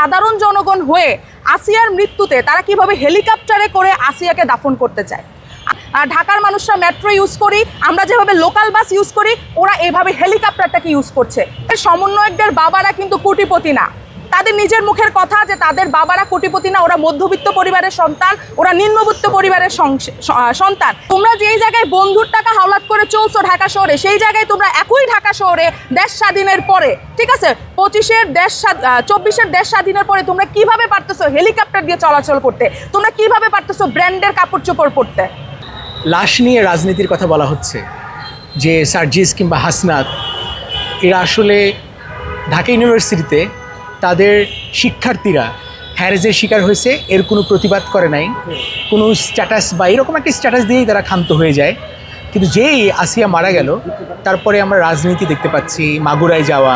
সাধারণ জনগণ হয়ে আসিয়ার মৃত্যুতে তারা কিভাবে হেলিকপ্টারে করে আসিয়াকে দাফন করতে চায়। ঢাকার মানুষরা মেট্রো ইউজ করি, আমরা যেভাবে লোকাল বাস ইউজ করি, ওরা এইভাবে হেলিকপ্টারটাকে ইউজ করছে। সমন্বয়কদের বাবারা কিন্তু কোটিপতি না, তাদের নিজের মুখের কথা যে তাদের বাবারা কোটিপতি না, ওরা মধ্যবিত্ত পরিবারের সন্তান, ওরা নিম্নবিত্ত পরিবারের সন্তান। তোমরা যেই জায়গায় বন্ধুর টাকা হাওলাত করে চলছো ঢাকা শহরে, সেই জায়গায় তোমরা একই ঢাকা শহরে দেশ স্বাধীনের পরে, ঠিক আছে, 24-এর দেশ স্বাধীনের পরে তোমরা কিভাবে পারতেছো হেলিকপ্টার দিয়ে চলাচল করতে, তোমরা কিভাবে পারতেছো ব্র্যান্ডের কাপড় চোপড় পরতে। লাশ নিয়ে রাজনীতির কথা বলা হচ্ছে যে সার্জিস কিংবা হাসনাত এরা আসলে ঢাকা ইউনিভার্সিটিতে তাদের শিক্ষার্থীরা হ্যারেজের শিকার হয়েছে, এর কোনো প্রতিবাদ করে নাই, কোনো স্ট্যাটাস বা এরকম একটা স্ট্যাটাস দিয়েই তারা ক্ষান্ত হয়ে যায়। কিন্তু যেই আসিয়া মারা গেল তারপরে আমরা রাজনীতি দেখতে পাচ্ছি, মাগুরায় যাওয়া,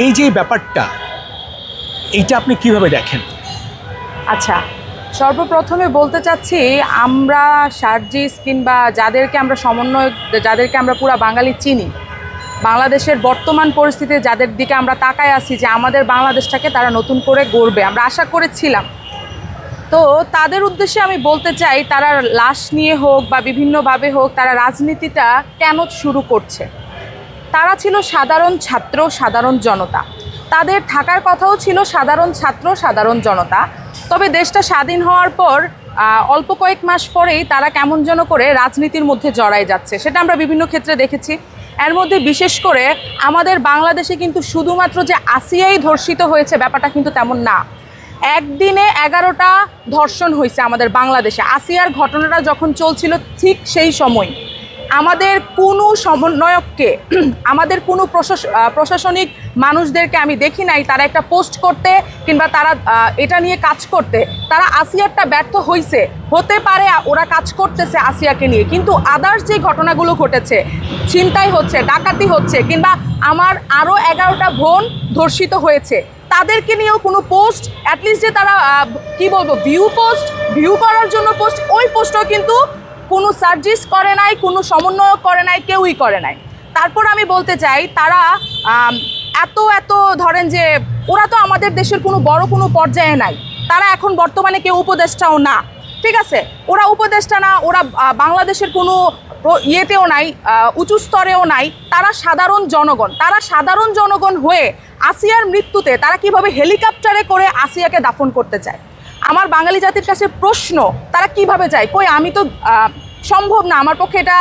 এই যে ব্যাপারটা, এইটা আপনি কিভাবে দেখেন? আচ্ছা, সর্বপ্রথমে বলতে চাচ্ছি, আমরা সার্জিস কিংবা যাদেরকে আমরা সমন্বয়, যাদেরকে আমরা পুরা বাঙালি চিনি, বাংলাদেশের বর্তমান পরিস্থিতিতে যাদের দিকে আমরা তাকায় আছি যে আমাদের বাংলাদেশটাকে তারা নতুন করে গড়বে, আমরা আশা করেছিলাম। তো তাদের উদ্দেশ্যে আমি বলতে চাই, তারা লাশ নিয়ে হোক বা বিভিন্নভাবে হোক, তারা রাজনীতিটা কেন শুরু করছে। তারা ছিল সাধারণ ছাত্র, সাধারণ জনতা, তাদের থাকার কথাও ছিল সাধারণ ছাত্র, সাধারণ জনতা। তবে দেশটা স্বাধীন হওয়ার পর অল্প কয়েক মাস পরেই তারা কেমন যেন করে রাজনীতির মধ্যে জড়ায় যাচ্ছে, সেটা আমরা বিভিন্ন ক্ষেত্রে দেখেছি। এর মধ্যে বিশেষ করে আমাদের বাংলাদেশে কিন্তু শুধুমাত্র যে আসিয়াই ধর্ষিত হয়েছে ব্যাপারটা কিন্তু তেমন না। একদিনে 11টা ধর্ষণ হয়েছে আমাদের বাংলাদেশে। আসিয়ার ঘটনাটা যখন চলছিল ঠিক সেই সময় আমাদের কোনো সমন্বয়ককে, আমাদের কোনো প্রশাসনিক মানুষদেরকে আমি দেখি নাই তারা একটা পোস্ট করতে কিংবা তারা এটা নিয়ে কাজ করতে। তারা আসিয়ারটা ব্যর্থ হয়েছে, হতে পারে ওরা কাজ করতেছে আসিয়াকে নিয়ে, কিন্তু আদার্স যে ঘটনাগুলো ঘটেছে, ছিনতাই হচ্ছে, ডাকাতি হচ্ছে, কিংবা আমার আরও 11টা বোন ধর্ষিত হয়েছে, তাদেরকে নিয়েও কোনো পোস্ট, অ্যাটলিস্ট যে তারা কি বলবো ভিউ করার জন্য পোস্ট, ওই পোস্টও কিন্তু কোনো সার্জিস করে নাই, কোনো সমন্বয়ক করে নাই, কেউই করে নাই। তারপর আমি বলতে চাই, তারা এত ধরেন যে ওরা তো আমাদের দেশের কোনো বড় কোনো পর্যায়ে নাই, তারা এখন বর্তমানে কেউ উপদেষ্টাও না, ঠিক আছে, ওরা উপদেষ্টা না, ওরা বাংলাদেশের কোনো ইয়েতেও নাই, উঁচু স্তরেও নাই, তারা সাধারণ জনগণ। তারা সাধারণ জনগণ হয়ে আসিয়ার মৃত্যুতে তারা কিভাবে হেলিকপ্টারে করে আসিয়াকে দাফন করতে চায়। আমার বাঙালি জাতির কাছে প্রশ্ন, তারা কিভাবে যায়? কই, আমি তো সম্ভব না আমার পক্ষে এটা,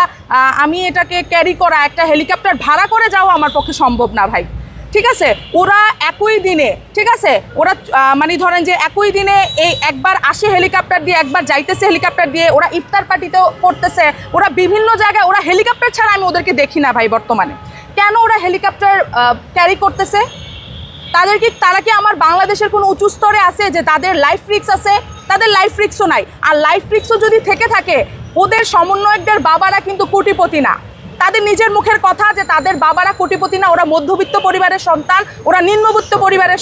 আমি এটাকে ক্যারি করা, একটা হেলিকপ্টার ভাড়া করে যাওয়া আমার পক্ষে সম্ভব না ভাই, ঠিক আছে। ওরা একই দিনে, ঠিক আছে, ওরা মানে ধরেন যে একই দিনে এই একবার আসে হেলিকপ্টার দিয়ে, একবার যাইতেছে হেলিকপ্টার দিয়ে, ওরা ইফতার পার্টিতেও করতেছে, ওরা বিভিন্ন জায়গায়, ওরা হেলিকপ্টার ছাড়া আমি ওদেরকে দেখি না ভাই বর্তমানে। কেন ওরা হেলিকপ্টার ক্যারি করতেছে? তারা কি আমার বাংলাদেশের কোনো উঁচু স্তরে আছে যে তাদের লাইফ রিস্ক আছে? তাদের লাইফ রিস্কও নাই। আর লাইফ রিস্কও যদি থেকে থাকে, ওদের সমন্বয়কদের বাবারা কিন্তু কোটিপতি না, তাদের নিজের মুখের কথা যে তাদের বাবারা কোটিপতি না, ওরা মধ্যবিত্ত পরিবারের সন্তান, ওরা নিম্নবিত্ত পরিবারের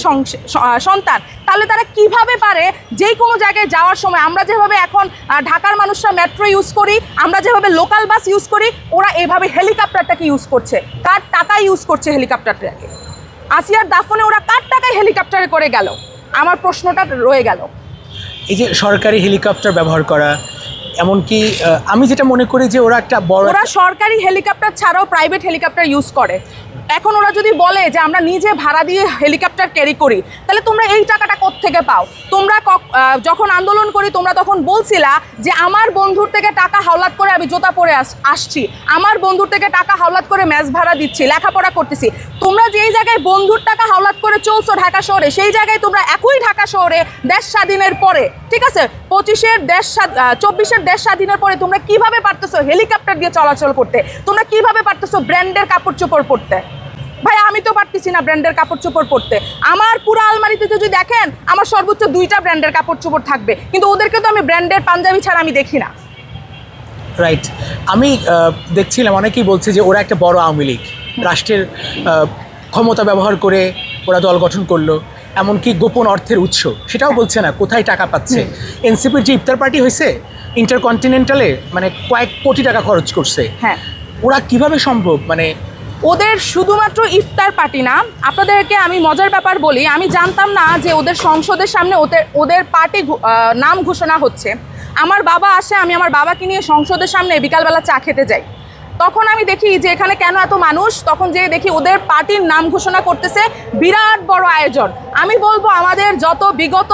সন্তান। তাহলে তারা কিভাবে পারে যেই কোনো জায়গায় যাওয়ার সময়, আমরা যেভাবে এখন ঢাকার মানুষরা মেট্রো ইউজ করি, আমরা যেভাবে লোকাল বাস ইউজ করি, ওরা এইভাবে হেলিকপ্টারটাকে ইউজ করছে। কার টাকা ইউজ করছে হেলিকপ্টারটাকে? আসিয়ার দাফনে ওরা কার টাকায় হেলিকপ্টারে করে গেল? আমার প্রশ্নটা রয়ে গেল। এই যে সরকারি হেলিকপ্টার ব্যবহার করা, এমনকি আমি যেটা মনে করি যে ওরা সরকারি হেলিকপ্টার ছাড়াও প্রাইভেট হেলিকপ্টার ইউজ করে। এখন ওরা যদি বলে যে আমরা নিজে ভাড়া দিয়ে হেলিকপ্টার ক্যারি করি, তাহলে তোমরা এই টাকাটা কোত্থেকে পাও? তোমরা যখন আন্দোলন করি তোমরা তখন বলছিলা যে আমার বন্ধুর থেকে টাকা হাওলাত করে আমি জুতা পরে আসছি, আমার বন্ধুর থেকে টাকা হাওলাত করে মেস ভাড়া দিচ্ছি, লেখাপড়া করতেছি। তোমরা যেই জায়গায় বন্ধুর টাকা হাওলাত করে চলছো ঢাকা শহরে, সেই জায়গায় তোমরা একই ঢাকা শহরে দেশ স্বাধীনের পরে, ঠিক আছে, 24-এর দেশ স্বাধীনের পরে তোমরা কিভাবে পারতেছো হেলিকপ্টার দিয়ে চলাচল করতে? তোমরা কিভাবে পারতেছো ব্র্যান্ডের কাপড় চোপড় পরতে? ভাই আমি তো পারতেছি না ব্র্যান্ডের কাপড় চোপড় পরতে। আমার পুরো আলমারিতে যদি দেখেন আমার সর্বোচ্চ 2টা ব্র্যান্ডের কাপড় চোপড় থাকবে, কিন্তু ওদেরকে তো আমি ব্র্যান্ডের পাঞ্জাবি ছাড়া আমি দেখি না। রাইট, আমি দেখছিলাম অনেকেই বলছে যে ওরা একটা বড় আওয়ামী লীগ, রাষ্ট্রের ক্ষমতা ব্যবহার করে ওরা দল গঠন করলো, এমনকি গোপন অর্থের উৎস সেটাও বলছে না, কোথায় টাকা পাচ্ছে। এনসিপির যে ইফতার পার্টি হয়েছে ইন্টারকন্টিনেন্টালে, মানে কয়েক কোটি টাকা খরচ করছে। হ্যাঁ, ওরা কিভাবে সম্ভব, মানে ওদের শুধুমাত্র ইফতার পার্টি না, আপনাদেরকে আমি মজার ব্যাপার বলি, আমি জানতাম না যে ওদের সংসদের সামনে ওদের পার্টি নাম ঘোষণা হচ্ছে। আমার বাবা আসে, আমি আমার বাবাকে নিয়ে সংসদের সামনে বিকালবেলা চা খেতে যাই, তখন আমি দেখি যে এখানে কেন এত মানুষ, তখন যে দেখি ওদের পার্টির নাম ঘোষণা করতেছে, বিরাট বড় আয়োজন। আমি বলবো আমাদের যত বিগত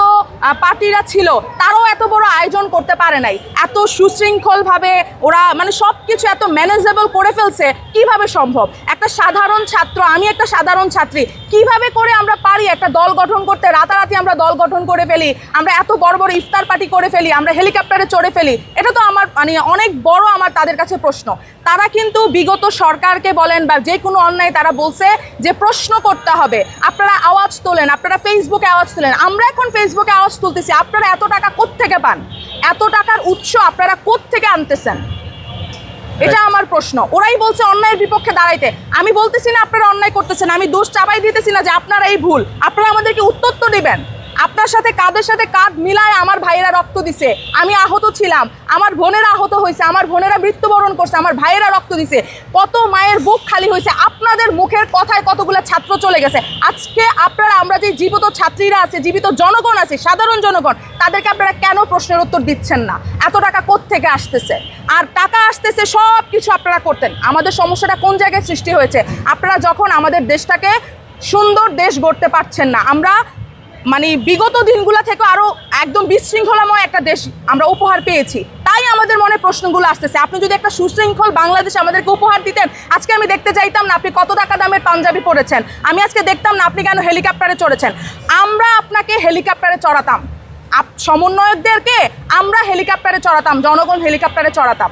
পার্টিরা ছিল তারাও এত বড় আয়োজন করতে পারে নাই, এত সুশৃঙ্খলভাবে ওরা মানে সব কিছু এত ম্যানেজেবল করে ফেলছে। কিভাবে সম্ভব? একটা সাধারণ ছাত্র, আমি একটা সাধারণ ছাত্রী, কিভাবে করে আমরা পারি একটা দল গঠন করতে? রাতারাতি আমরা দল গঠন করে ফেলি, আমরা এত বড় বড় ইফতার পার্টি করে ফেলি, আমরা হেলিকপ্টারে চড়ে ফেলি। এটা তো আমার মানে অনেক বড় আমার তাদের কাছে প্রশ্ন। তারা কিন্তু বিগত সরকারকে বলেন বা যে কোনো অন্যায় তারা বলছে যে প্রশ্ন করতে হবে, আপনারা আওয়াজ তোলেন, আপনারা ফেসবুকে আওয়াজ তোলেন। আমরা এখন ফেসবুকে আওয়াজ তুলতেছি, আপনারা এত টাকা কোত্থেকে পান? এত টাকার উৎস আপনারা কোত্থেকে আনতেছেন? এটা আমার প্রশ্ন। ওরাই বলছে অন্যায়ের বিপক্ষে দাঁড়াইতে। আমি বলতেছি না আপনারা অন্যায় করতেছেন, আমি দোষ চাপাই দিতেছি না যে আপনারা এই ভুল। আপনারা আমাদেরকে উত্তর তো দিবেন। আপনার সাথে কাঁধ মিলায় আমার ভাইয়েরা রক্ত দিছে, আমি আহত ছিলাম, আমার বোনেরা আহত হয়েছে, আমার বোনেরা মৃত্যুবরণ করছে, আমার ভাইয়েরা রক্ত দিছে, কত মায়ের বুক খালি হয়েছে। আপনাদের মুখের কথায় কতগুলো ছাত্র চলে গেছে। আজকে আপনারা, আমরা যে জীবিত ছাত্রীরা আছে, জীবিত জনগণ আছে, সাধারণ জনগণ, তাদেরকে আপনারা কেন প্রশ্নের উত্তর দিচ্ছেন না? এত টাকা কোত্থেকে আসতেছে? আর টাকা আসতেছে সব কিছু আপনারা করতেন। আমাদের সমস্যাটা কোন জায়গায় সৃষ্টি হয়েছে? আপনারা যখন আমাদের দেশটাকে সুন্দর দেশ গড়তে পারছেন না, আমরা মানে বিগত দিনগুলো থেকে আরও একদম বিশৃঙ্খলাময় একটা দেশ আমরা উপহার পেয়েছি, তাই আমাদের মনে প্রশ্নগুলো আসতেছে। আপনি যদি একটা সুশৃঙ্খল বাংলাদেশ আমাদেরকে উপহার দিতেন, আজকে আমি দেখতে চাইতাম না আপনি কত টাকা দামের পাঞ্জাবি পরেছেন, আমি আজকে দেখতাম না আপনি কেন হেলিকপ্টারে চড়েছেন। আমরা আপনাকে হেলিকপ্টারে চড়াতাম, সমন্বয়কদেরকে আমরা হেলিকপ্টারে চড়াতাম, জনগণ হেলিকপ্টারে চড়াতাম,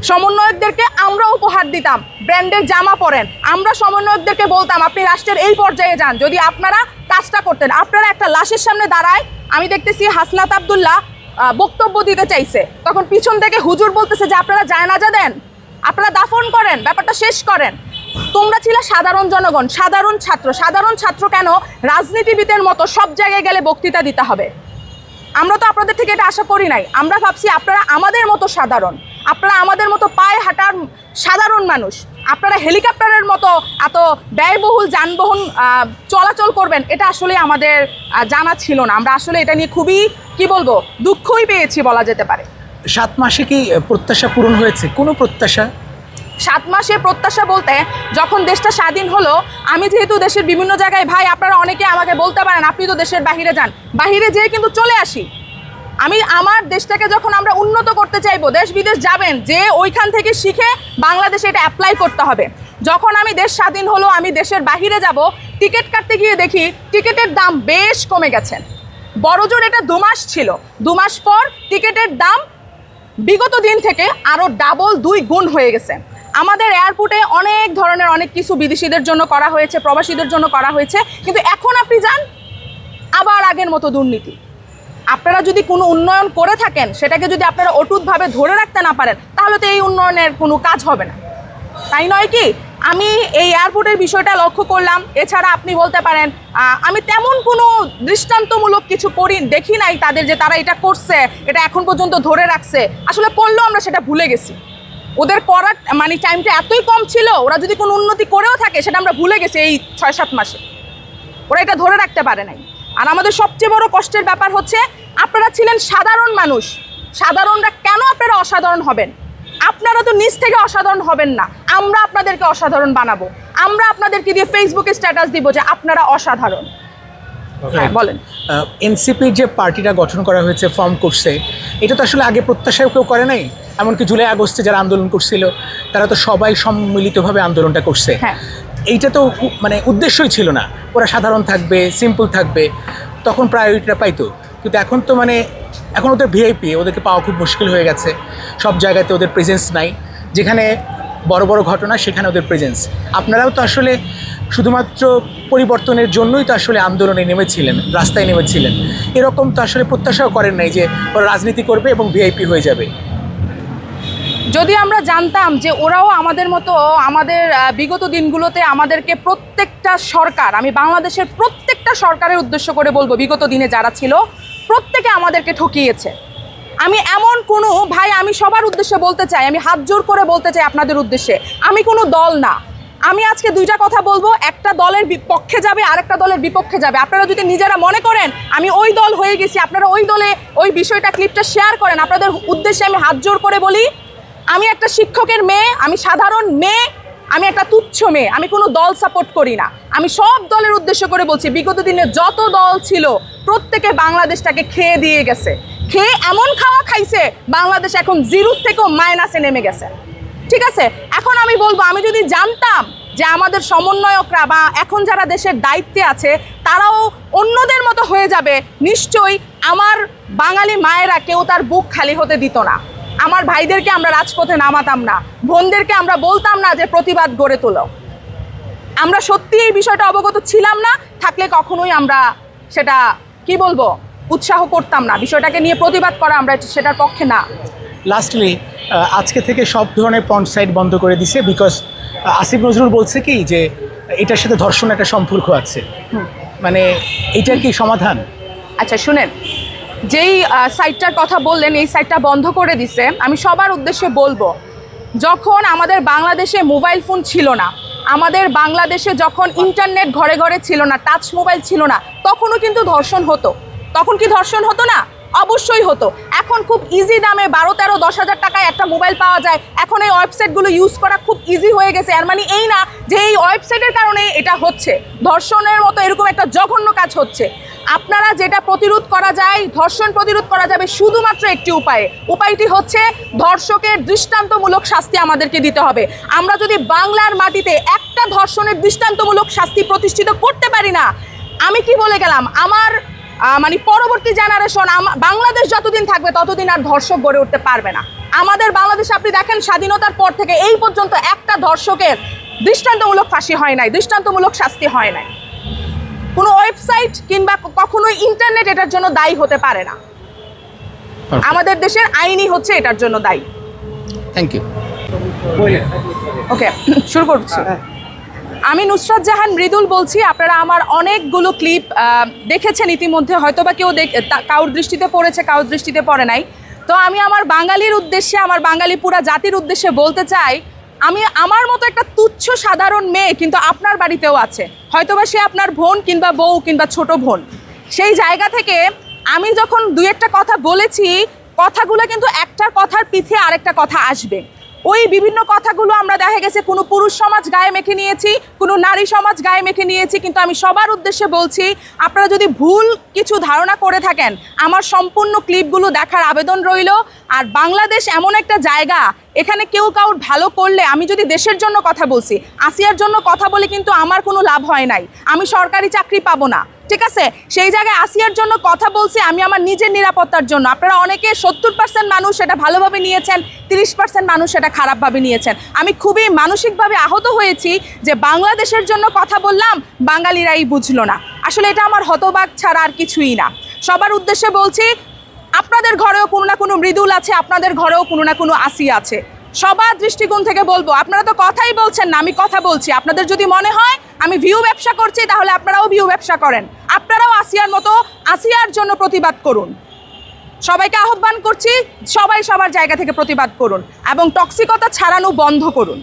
সমন্বয়কদেরকে আমরা উপহার দিতাম, ব্র্যান্ডের জামা পরেন। আমরা সমন্বয়কদেরকে বলতাম আপনি রাষ্ট্রের এই পর্যায়ে যান যদি আপনারা কাজটা করতেন। আপনারা একটা লাশের সামনে দাঁড়ায়, আমি দেখতেছি হাসনাত আব্দুল্লাহ বক্তব্য দিতে চাইছে, তখন পিছন থেকে হুজুর বলতেছে যে আপনারা জায়নাজা দেন, আপনারা দাফন করেন, ব্যাপারটা শেষ করেন। তোমরা ছিল সাধারণ জনগণ, সাধারণ ছাত্র। সাধারণ ছাত্র কেন রাজনীতিবিদের মতো সব জায়গায় গেলে বক্তৃতা দিতে হবে? আমরা তো আপনাদের থেকে এটা আশা করি নাই। আমরা ভাবছি আপনারা আমাদের মতো সাধারণ, আপনারা আমাদের মতো পায়ে হাঁটার সাধারণ মানুষ, আপনারা হেলিকপ্টারের মতো এত ব্যয়বহুল যানবাহন চলাচল করবেন, এটা আসলে আমাদের জানা ছিল না। আমরা আসলে এটা নিয়ে খুবই কি বলবো দুঃখই পেয়েছি বলা যেতে পারে। 7 মাসে কি প্রত্যাশা পূরণ হয়েছে? কোনো প্রত্যাশা? 7 মাসে প্রত্যাশা বলতে, যখন দেশটা স্বাধীন হলো, আমি যেহেতু দেশের বিভিন্ন জায়গায়, ভাই আপনারা অনেকে আমাকে বলতে পারেন আপনি তো দেশের বাহিরে যান, বাহিরে যেয়ে কিন্তু চলে আসি। আমি আমার দেশটাকে যখন আমরা উন্নত করতে চাইবো, দেশ বিদেশ যাবেন, যে ওইখান থেকে শিখে বাংলাদেশে এটা অ্যাপ্লাই করতে হবে। যখন আমি দেশ স্বাধীন হলো, আমি দেশের বাহিরে যাব, টিকিট কাটতে গিয়ে দেখি টিকিটের দাম বেশ কমে গেছে। বড়জোর এটা 2 মাস ছিল, 2 মাস পর টিকিটের দাম বিগত দিন থেকে আরও ডাবল 2 গুণ হয়ে গেছে। আমাদের এয়ারপোর্টে অনেক ধরনের অনেক কিছু বিদেশিদের জন্য করা হয়েছে, প্রবাসীদের জন্য করা হয়েছে, কিন্তু এখন আপনি যান আবার আগের মতো দুর্নীতি। আপনারা যদি কোনো উন্নয়ন করে থাকেন, সেটাকে যদি আপনারা অটুটভাবে ধরে রাখতে না পারেন, তাহলে তো এই উন্নয়নের কোনো কাজ হবে না, তাই নয় কি? আমি এই এয়ারপোর্টের বিষয়টা লক্ষ্য করলাম। এছাড়া আপনি বলতে পারেন আমি তেমন কোনো দৃষ্টান্তমূলক কিছু দেখি নাই তাদের, যে তারা এটা করছে, এটা এখন পর্যন্ত ধরে রাখছে। আসলে করলেও আমরা সেটা ভুলে গেছি। ওদের করার মানে টাইমটা এতই কম ছিল, ওরা যদি কোনো উন্নতি করেও থাকে সেটা আমরা ভুলে গেছি। এই 6-7 মাসে ওরা এটা ধরে রাখতে পারে নাই। আর আমাদের সবচেয়ে বড় কষ্টের ব্যাপার হচ্ছে, আপনারা ছিলেন সাধারণ মানুষ, সাধারণরা কেন আপনারা অসাধারণ হবেন? আপনারা তো নিজ থেকে অসাধারণ হবেন না, আমরা আপনাদেরকে অসাধারণ বানাবো। আমরা আপনাদেরকে দিয়ে ফেসবুকে স্ট্যাটাস দিব যে আপনারা অসাধারণ। হ্যাঁ বলেন। এনসিপির যে পার্টিটা গঠন করা হয়েছে, ফর্ম করছে, এটা তো আসলে আগে প্রত্যাশাও কেউ করে নাই। এমনকি জুলাই আগস্টে যারা আন্দোলন করছিল তারা তো সবাই সম্মিলিতভাবে আন্দোলনটা করছে। হ্যাঁ, এইটা তো মানে উদ্দেশ্যই ছিল না ওরা সাধারণ থাকবে, সিম্পল থাকবে, তখন প্রায়োরিটিটা পাইতো। কিন্তু এখন তো মানে এখন ওদের ভিআইপি, ওদেরকে পাওয়া খুব মুশকিল হয়ে গেছে। সব জায়গাতে ওদের প্রেজেন্স নাই, যেখানে বড় বড় ঘটনা সেখানে ওদের প্রেজেন্স। আপনারাও তো আসলে শুধুমাত্র পরিবর্তনের জন্যই তো আসলে আন্দোলনে নেমেছিলেন, রাস্তায় নেমেছিলেন। এরকম তো আসলে প্রত্যাশাও করেন নাই যে ওরা রাজনীতি করবে এবং ভিআইপি হয়ে যাবে। যদি আমরা জানতাম যে ওরাও আমাদের মতো, আমাদের বিগত দিনগুলোতে আমাদেরকে প্রত্যেকটা সরকার, আমি বাংলাদেশের প্রত্যেকটা সরকারের উদ্দেশ্য করে বলবো, বিগত দিনে যারা ছিল প্রত্যেকে আমাদেরকে ঠকিয়েছে। আমি এমন কোনো, ভাই আমি সবার উদ্দেশ্যে বলতে চাই, আমি হাত জোর করে বলতে চাই আপনাদের উদ্দেশ্যে, আমি কোনো দল না, আমি আজকে দুইটা কথা বলবো, একটা দলের পক্ষে যাবে আর একটা দলের বিপক্ষে যাবে। আপনারা যদি নিজেরা মনে করেন আমি ওই দল হয়ে গেছি, আপনারা ওই দলে ওই বিষয়টা ক্লিপটা শেয়ার করেন। আপনাদের উদ্দেশ্যে আমি হাত জোর করে বলি, আমি একটা শিক্ষকের মেয়ে, আমি সাধারণ মেয়ে, আমি একটা তুচ্ছ মেয়ে, আমি কোনো দল সাপোর্ট করি না। আমি সব দলের উদ্দেশ্য করে বলছি, বিগত দিনে যত দল ছিল প্রত্যেকে বাংলাদেশটাকে খেয়ে দিয়ে গেছে, খেয়ে এমন খাওয়া খাইছে বাংলাদেশ এখন জিরোর থেকেও মাইনাসে নেমে গেছে। ঠিক আছে, এখন আমি বলবো, আমি যদি জানতাম যে আমাদের সমন্বয়করা বা এখন যারা দেশের দায়িত্বে আছে তারাও অন্যদের মতো হয়ে যাবে, নিশ্চয়ই আমার বাঙালি মায়েরা কেউ তার বুক খালি হতে দিত না। আমার ভাইদেরকে আমরা রাজপথে নামাতাম না, বোনদেরকে আমরা বলতাম না যে প্রতিবাদ গড়ে তোলো। আমরা সত্যি এই বিষয়টা অবগত ছিলাম না, থাকলে কখনোই আমরা সেটা কি বলবো উৎসাহ করতাম না, বিষয়টাকে নিয়ে প্রতিবাদ করা আমরা সেটার পক্ষে না। লাস্টলি আজকে থেকে সব ধরনের পন্ড সাইট বন্ধ করে দিছে, বিকজ আসিফ নজরুল বলছে কি যে এটার সাথে ধর্ষণ একটা সম্পর্ক আছে, মানে এটা কি সমাধান? আচ্ছা শুনেন, যেই সাইটটার কথা বললেন এই সাইটটা বন্ধ করে দিছে, আমি সবার উদ্দেশ্যে বলবো, যখন আমাদের বাংলাদেশে মোবাইল ফোন ছিল না, আমাদের বাংলাদেশে যখন ইন্টারনেট ঘরে ঘরে ছিল না, টাচ মোবাইল ছিল না, তখনও কিন্তু ধর্ষণ হতো। তখন কি ধর্ষণ হতো না? অবশ্যই হতো। এখন খুব ইজি দামে 12-13-10,000 টাকায় একটা মোবাইল পাওয়া যায়। এখন এই ওয়েবসাইটগুলো ইউজ করা খুব ইজি হয়ে গেছে। এর মানে এই না যে এই ওয়েবসাইটের কারণে এটা হচ্ছে, ধর্ষণের মতো এরকম একটা জঘন্য কাজ হচ্ছে। আপনারা যেটা প্রতিরোধ করা যায়, ধর্ষণ প্রতিরোধ করা যাবে শুধুমাত্র একটি উপায়ে, উপায়টি হচ্ছে ধর্ষকের দৃষ্টান্তমূলক শাস্তি আমাদেরকে দিতে হবে। আমরা যদি বাংলার মাটিতে একটা ধর্ষণের দৃষ্টান্তমূলক শাস্তি প্রতিষ্ঠিত করতে পারি না, আমি কি বলে গেলাম, আমার মানে পরবর্তী জেনারেশন, বাংলাদেশ যতদিন থাকবে ততদিন আর ধর্ষক গড়ে উঠতে পারবে না। আমাদের বাংলাদেশে আপনি দেখেন স্বাধীনতার পর থেকে এই পর্যন্ত একটা ধর্ষকের দৃষ্টান্তমূলক ফাঁসি হয় নাই, দৃষ্টান্তমূলক শাস্তি হয় নাই। কোনো ওয়েবসাইট কিংবা কখনো ইন্টারনেট এটার জন্য দায়ী হতে পারে না। আমাদের দেশের আইনই হচ্ছে এটার জন্য দায়ী। Thank you. ওকে, শুরু করছি। আমি নুসরাত জাহান মৃদুল বলছি। আপনারা আমার অনেকগুলো ক্লিপ দেখেছেন ইতিমধ্যে, হয়তো বা কেউ কারোর দৃষ্টিতে পড়েছে, কারোর দৃষ্টিতে পড়ে নাই। তো আমি আমার বাঙালির উদ্দেশ্যে, আমার বাঙালি পুরা জাতির উদ্দেশ্যে বলতে চাই, আমি আমার মতো একটা তুচ্ছ সাধারণ মেয়ে কিন্তু আপনার বাড়িতেও আছে, হয়তোবা সে আপনার বোন কিংবা বউ কিংবা ছোট বোন। সেই জায়গা থেকে আমি যখন দুই একটা কথা বলেছি, কথাগুলো কিন্তু একটা কথার পিঠে আরেকটা কথা আসবে। ওই বিভিন্ন কথাগুলো আমরা দেখা গেছে কোনো পুরুষ সমাজ গায়ে মেখে নিয়েছি, কোনো নারী সমাজ গায়ে মেখে নিয়েছি, কিন্তু আমি সবার উদ্দেশ্যে বলছি, আপনারা যদি ভুল কিছু ধারণা করে থাকেন, আমার সম্পূর্ণ ক্লিপগুলো দেখার আবেদন রইল। আর বাংলাদেশ এমন একটা জায়গা, এখানে কেউ কাউর ভালো করলে, আমি যদি দেশের জন্য কথা বলছি, আসিয়ার জন্য কথা বলে কিন্তু আমার কোনো লাভ হয় নাই, আমি সরকারি চাকরি পাবো না, ঠিক আছে? সেই জায়গায় আসিয়ার জন্য কথা বলছি আমি আমার নিজের নিরাপত্তার জন্য। আপনারা অনেকে 70% মানুষ সেটা ভালোভাবে নিয়েছেন, 30% মানুষ সেটা খারাপভাবে নিয়েছেন। আমি খুবই মানসিকভাবে আহত হয়েছি যে বাংলাদেশের জন্য কথা বললাম, বাঙালিরাই বুঝলো না। আসলে এটা আমার হতবাক ছাড়া আর কিছুই না। সবার উদ্দেশ্যে বলছি, আপনাদের ঘরেও কোনো না কোনো মৃদুল আছে, আপনাদের ঘরেও কোনো না কোনো আসিয়া আছে। সবার দৃষ্টিকোণ থেকে বলবো, আপনারা তো কথাই বলছেন না, আমি কথা বলছি। আপনাদের যদি মনে হয় আমি ভিউ ব্যবসা করছি, তাহলে আপনারাও ভিউ ব্যবসা করেন, আপনারাও আসিয়ার মতো আসিয়ার জন্য প্রতিবাদ করুন। সবাইকে আহ্বান করছি, সবাই সবার জায়গা থেকে প্রতিবাদ করুন এবং টক্সিকতা ছাড়ানো বন্ধ করুন।